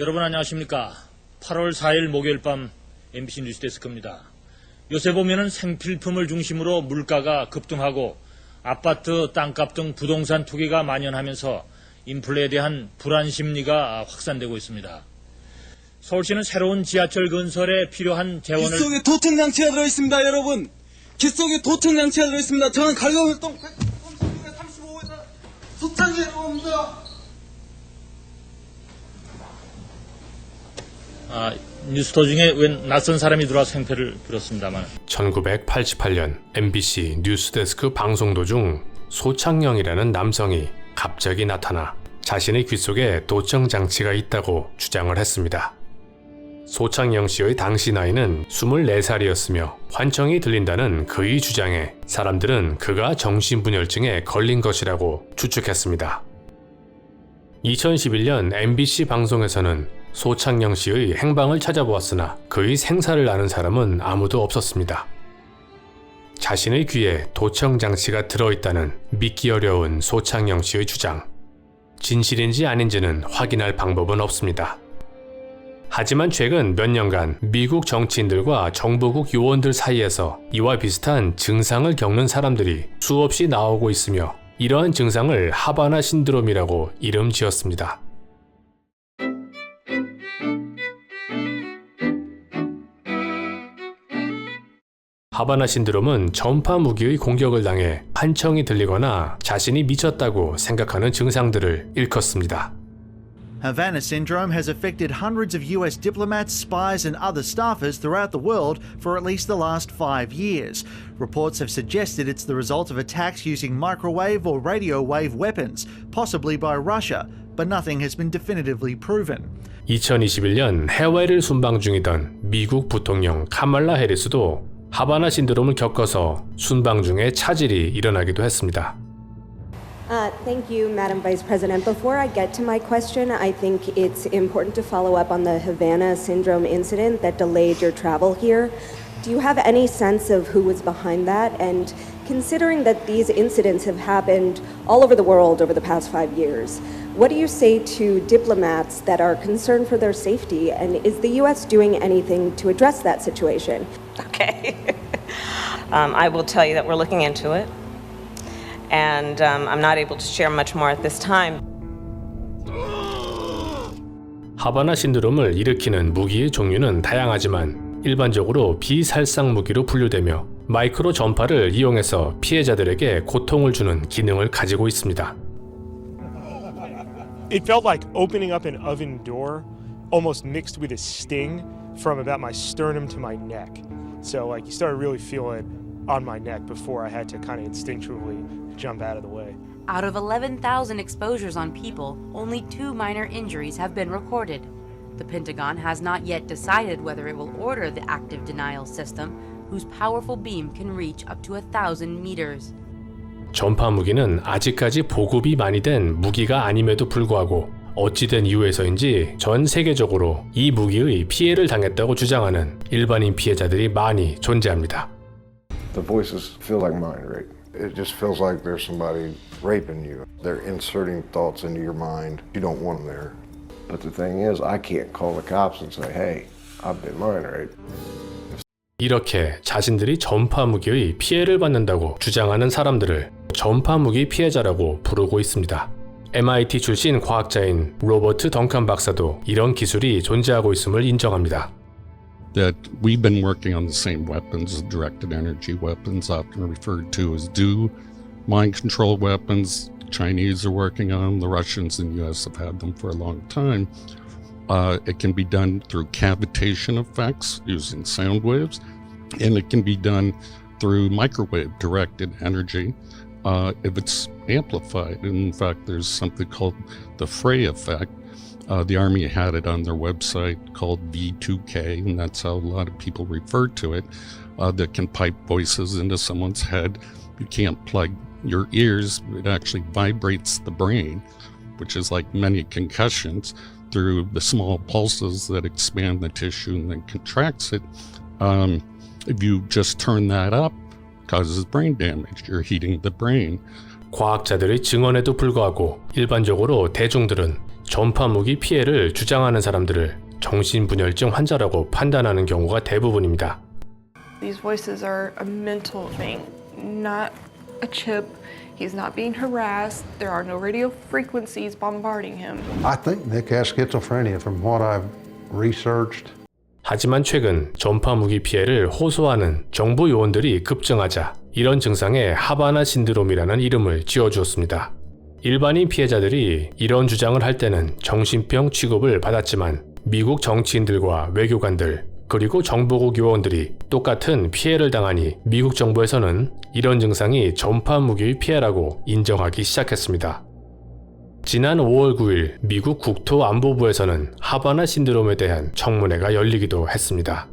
여러분 안녕하십니까. 8월 4일 목요일 밤 MBC 뉴스데스크입니다. 요새 보면은 생필품을 중심으로 물가가 급등하고 아파트, 땅값 등 부동산 투기가 만연하면서 인플레에 대한 불안 심리가 확산되고 있습니다. 서울시는 새로운 지하철 건설에 필요한 재원을 귓속에 도청 장치가 들어있습니다, 여러분. 귓속에 도청 장치가 들어있습니다. 저는 갈가활동 135에서 소창에 들어옵니다. 뉴스 도중에 웬 낯선 사람이 들어와서 행패를 부렸습니다만 1988년 MBC 뉴스데스크 방송 도중 소창영이라는 남성이 갑자기 나타나 자신의 귀 속에 도청 장치가 있다고 주장을 했습니다. 소창영 씨의 당시 나이는 24살이었으며 환청이 들린다는 그의 주장에 사람들은 그가 정신분열증에 걸린 것이라고 추측했습니다. 2011년 MBC 방송에서는 소창영 씨의 행방을 찾아보았으나 그의 생사를 아는 사람은 아무도 없었습니다. 자신의 귀에 도청 장치가 들어있다는 믿기 어려운 소창영 씨의 주장. 진실인지 아닌지는 확인할 방법은 없습니다. 하지만 최근 몇 년간 미국 정치인들과 정보국 요원들 사이에서 이와 비슷한 증상을 겪는 사람들이 수없이 나오고 있으며 이러한 증상을 하바나 신드롬이라고 이름 지었습니다. 하바나 신드롬은 전파 무기의 공격을 당해 환청이 들리거나 자신이 미쳤다고 생각하는 증상들을 일컫습니다. Havana syndrome has affected hundreds of US diplomats, spies, and other staffers throughout the world for at least the last 5 years. Reports have suggested it's the result of attacks using microwave or radio wave weapons, possibly by Russia, but nothing has been definitively proven. 2021년 해외를 순방 중이던 미국 부통령 카말라 해리스도 하바나 신드롬을 겪어서 순방 중에 차질이 일어나기도 했습니다. Thank you, Madam Vice President. Before I get to my question, I think it's important to follow up on the Havana syndrome incident that delayed your travel here. Do you have any sense of who was behind that? And considering that these incidents have happened all over the world over the past 5 years, what do you say to diplomats that are concerned for their safety? And is the U.S. doing anything to address that situation? Okay. I will tell you that we're looking into it. And I'm not able to share much more at this time. 하바나 신드롬을 일으키는 무기의 종류는 다양하지만 일반적으로 비살상 무기로 분류되며 마이크로 전파를 이용해서 피해자들에게 고통을 주는 기능을 가지고 있습니다. It felt like opening up an oven door, almost mixed with a sting from about my sternum to my neck. So like you started really feeling on my neck before I had to kind of instinctually jump out of the way. Out of 11,000 exposures on people, only 2 minor injuries have been recorded. The Pentagon has not yet decided whether it will order the active denial system, whose powerful beam can reach up to 1,000 meters. 전파 무기는 아직까지 보급이 많이 된 무기가 아님에도 불구하고 어찌된 이유에서인지 전 세계적으로 이 무기의 피해를 당했다고 주장하는 일반인 피해자들이 많이 존재합니다. The voices feel like mind rape. It just feels like there's somebody raping you. They're inserting thoughts into your mind. You don't want them there. But the thing is, I can't call the cops and say, hey, I've been mind raped. 이렇게 자신들이 전파 무기의 피해를 받는다고 주장하는 사람들을 전파 무기 피해자라고 부르고 있습니다. MIT 출신 과학자인 로버트 덩칸 박사도 이런 기술이 존재하고 있음을 인정합니다. That we've been working on the same weapons, directed energy weapons, often referred to as DO, mind control weapons. The Chinese are working on them. The Russians and the US have had them for a long time. It can be done through cavitation effects using sound waves, and it can be done through microwave directed energy if it's amplified. In fact, there's something called the Frey effect. The Army had it on their website called V2K, and that's how a lot of people refer to it, that can pipe voices into someone's head. You can't plug your ears. It actually vibrates the brain, which is like many concussions, through the small pulses that expand the tissue and then contracts it. If you just turn that up, it causes brain damage. You're heating the brain. 과학자들의 증언에도 불구하고 일반적으로 대중들은 전파 무기 피해를 주장하는 사람들을 정신분열증 환자라고 판단하는 경우가 대부분입니다. These voices are a mental thing, not a chip. He's not being harassed. There are no radio frequencies bombarding him. I think Nick has schizophrenia from what I've researched. 하지만 최근 전파 무기 피해를 호소하는 정부 요원들이 급증하자 이런 증상에 하바나 신드롬이라는 이름을 지어주었습니다. 일반인 피해자들이 이런 주장을 할 때는 정신병 취급을 받았지만 미국 정치인들과 외교관들 그리고 정보국 요원들이 똑같은 피해를 당하니 미국 정부에서는 이런 증상이 전파 무기의 피해라고 인정하기 시작했습니다. 지난 5월 9일 미국 국토안보부에서는 하바나 신드롬에 대한 청문회가 열리기도 했습니다.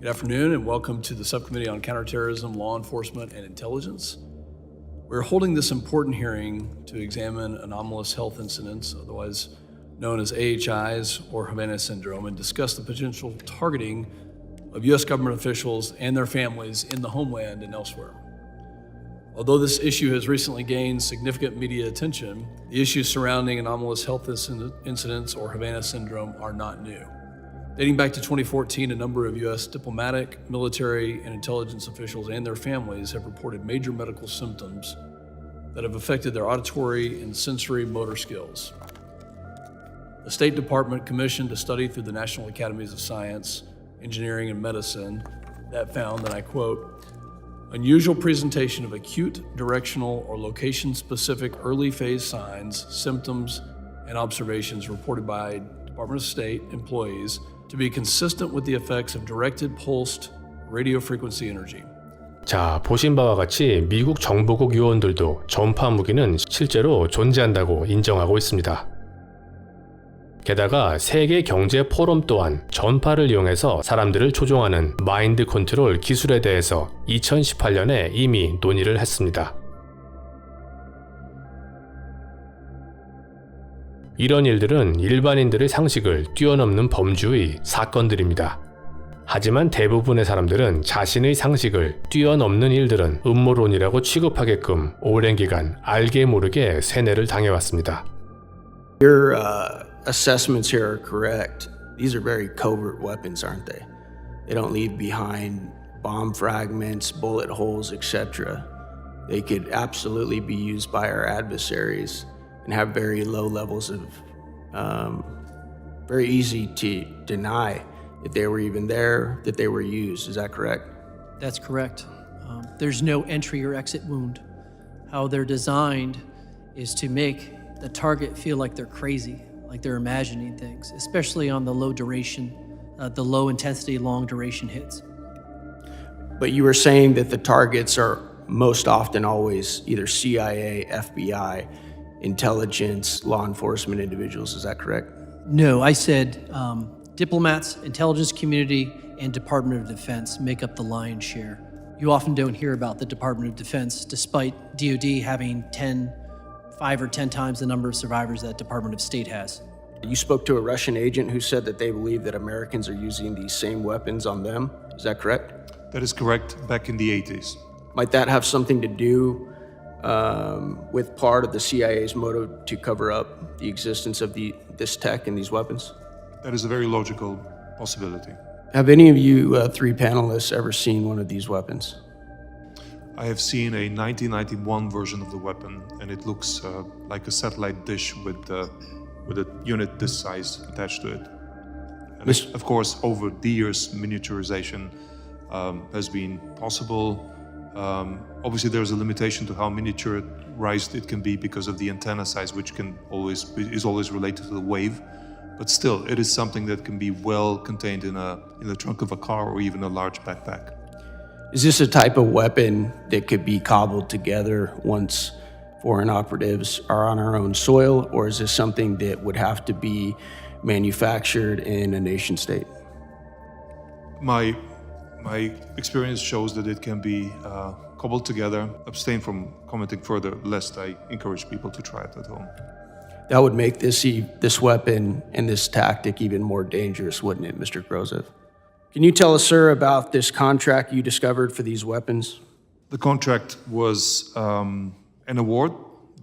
Good afternoon and welcome to the Subcommittee on Counterterrorism, Law Enforcement and Intelligence. We're holding this important hearing to examine anomalous health incidents, otherwise known as AHIs or Havana Syndrome, and discuss the potential targeting of U.S. government officials and their families in the homeland and elsewhere. Although this issue has recently gained significant media attention, the issues surrounding anomalous health incidents or Havana Syndrome are not new. Dating back to 2014, a number of U.S. diplomatic, military, and intelligence officials and their families have reported major medical symptoms that have affected their auditory and sensory motor skills. The State Department commissioned a study through the National Academies of Science, Engineering, and Medicine that found, and I quote, unusual presentation of acute, directional, or location-specific early phase signs, symptoms, and observations reported by Department of State employees to be consistent with the effects of directed pulsed radio frequency energy. 자, 보신 바와 같이 미국 정보국 요원들도 전파 무기는 실제로 존재한다고 인정하고 있습니다. 게다가 세계 경제 포럼 또한 전파를 이용해서 사람들을 조종하는 마인드 컨트롤 기술에 대해서 2018년에 이미 논의를 했습니다. 이런 일들은 일반인들의 상식을 뛰어넘는 범주의 사건들입니다. 하지만 대부분의 사람들은 자신의 상식을 뛰어넘는 일들은 음모론이라고 취급하게끔 오랜 기간 알게 모르게 세뇌를 당해왔습니다. Your assessments here are correct. These are very covert weapons, aren't they? They don't leave behind bomb fragments, bullet holes, etc. They could absolutely be used by our adversaries and have very low levels of, very easy to deny that they were even there, that they were used. Is that correct? That's correct. There's no entry or exit wound. How they're designed is to make the target feel like they're crazy, like they're imagining things, especially on the low duration, the low intensity, long duration hits. But you were saying that the targets are most often always either CIA, FBI, intelligence, law enforcement individuals. Is that correct? No, I said diplomats, intelligence community, and Department of Defense make up the lion's share. You often don't hear about the Department of Defense, despite DoD having 5 or 10 times the number of survivors that Department of State has. You spoke to a Russian agent who said that they believe that Americans are using these same weapons on them. Is that correct? That is correct, back in the 80s. Might that have something to do with part of the CIA's motive to cover up the existence of this tech and these weapons? That is a very logical possibility. Have any of you three panelists ever seen one of these weapons? I have seen a 1991 version of the weapon, and it looks like a satellite dish with a unit this size attached to it. And of course, over the years, miniaturization has been possible. Obviously, there's a limitation to how miniaturized it can be because of the antenna size, which is always related to the wave. But still, it is something that can be well contained in the trunk of a car or even a large backpack. Is this a type of weapon that could be cobbled together once foreign operatives are on our own soil, or is this something that would have to be manufactured in a nation state? My experience shows that it can be cobbled together. Abstain from commenting further, lest I encourage people to try it at home. That would make this weapon and this tactic even more dangerous, wouldn't it, Mr. Grozev? Can you tell us, sir, about this contract you discovered for these weapons? The contract was an award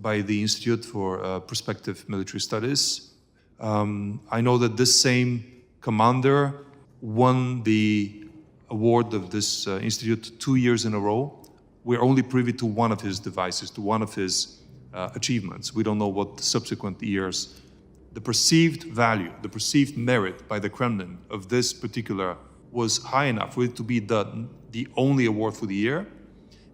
by the Institute for Prospective Military Studies. I know that this same commander won the award of this institute 2 years in a row. We're only privy to one of his devices, to one of his achievements. We don't know what the subsequent years. The perceived value, the perceived merit by the Kremlin of this particular was high enough for it to be the only award for the year,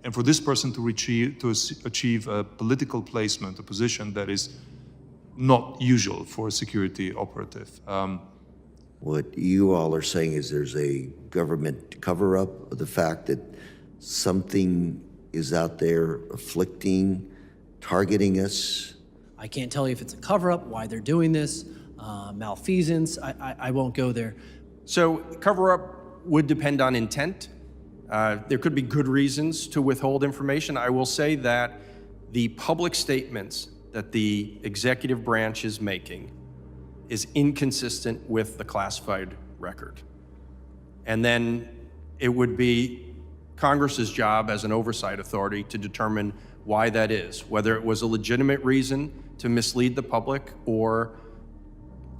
and for this person to achieve a political placement, a position that is not usual for a security operative. What you all are saying is there's a government cover-up of the fact that something is out there afflicting, targeting us. I can't tell you if it's a cover-up, why they're doing this, malfeasance. I won't go there. So cover-up would depend on intent. There could be good reasons to withhold information. I will say that the public statements that the executive branch is making is inconsistent with the classified record. And then it would be Congress's job as an oversight authority to determine why that is, whether it was a legitimate reason to mislead the public or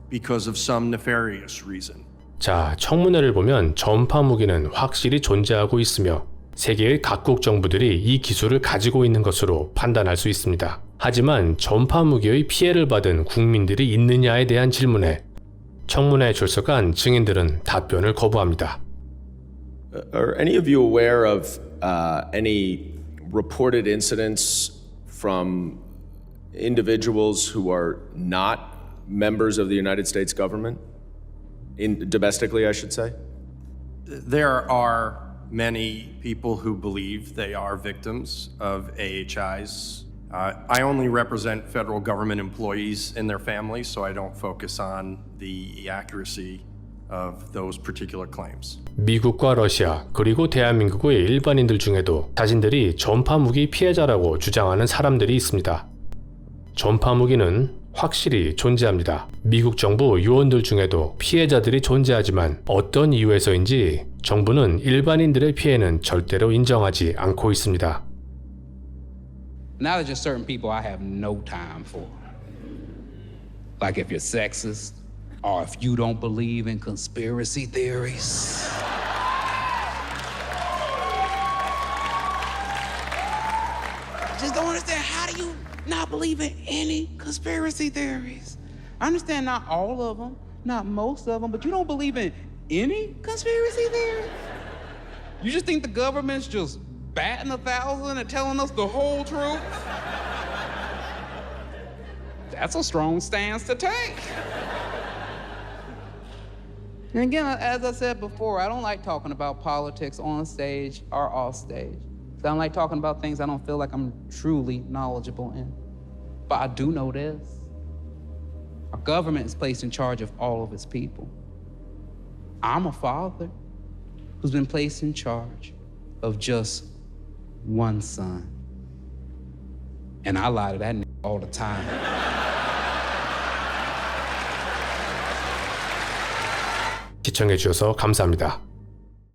because of some nefarious reason. 자, 청문회를 보면 전파 무기는 확실히 존재하고 있으며 세계의 각국 정부들이 이 기술을 가지고 있는 것으로 판단할 수 있습니다. 하지만 전파 무기의 피해를 받은 국민들이 있느냐에 대한 질문에 청문회에 출석한 증인들은 답변을 거부합니다. Are any of you aware of any reported incidents from individuals who are not members of the United States government? Domestically, I should say? There are many people who believe they are victims of AHIs. I only represent federal government employees and their families, so I don't focus on the accuracy of those particular claims. 미국과 러시아 그리고 대한민국의 일반인들 중에도 자신들이 전파 무기 피해자라고 주장하는 사람들이 있습니다. 전파 무기는 확실히 존재합니다. 미국 정부 요원들 중에도 피해자들이 존재하지만 어떤 이유에서인지 정부는 일반인들의 피해는 절대로 인정하지 않고 있습니다. Now there's just certain people I have no time for. Like if you're sexist, or if you don't believe in conspiracy theories. Just don't understand, how do you not believe in any conspiracy theories? I understand not all of them, not most of them, but you don't believe in any conspiracy theories? You just think the government's just batting 1,000 and telling us the whole truth? That's a strong stance to take. And again, as I said before, I don't like talking about politics on stage or off stage. I don't like talking about things I don't feel like I'm truly knowledgeable in. But I do know this. Our government is placed in charge of all of its people. I'm a father who's been placed in charge of just one son. And I lie to that all the time. 시청해주셔서 감사합니다.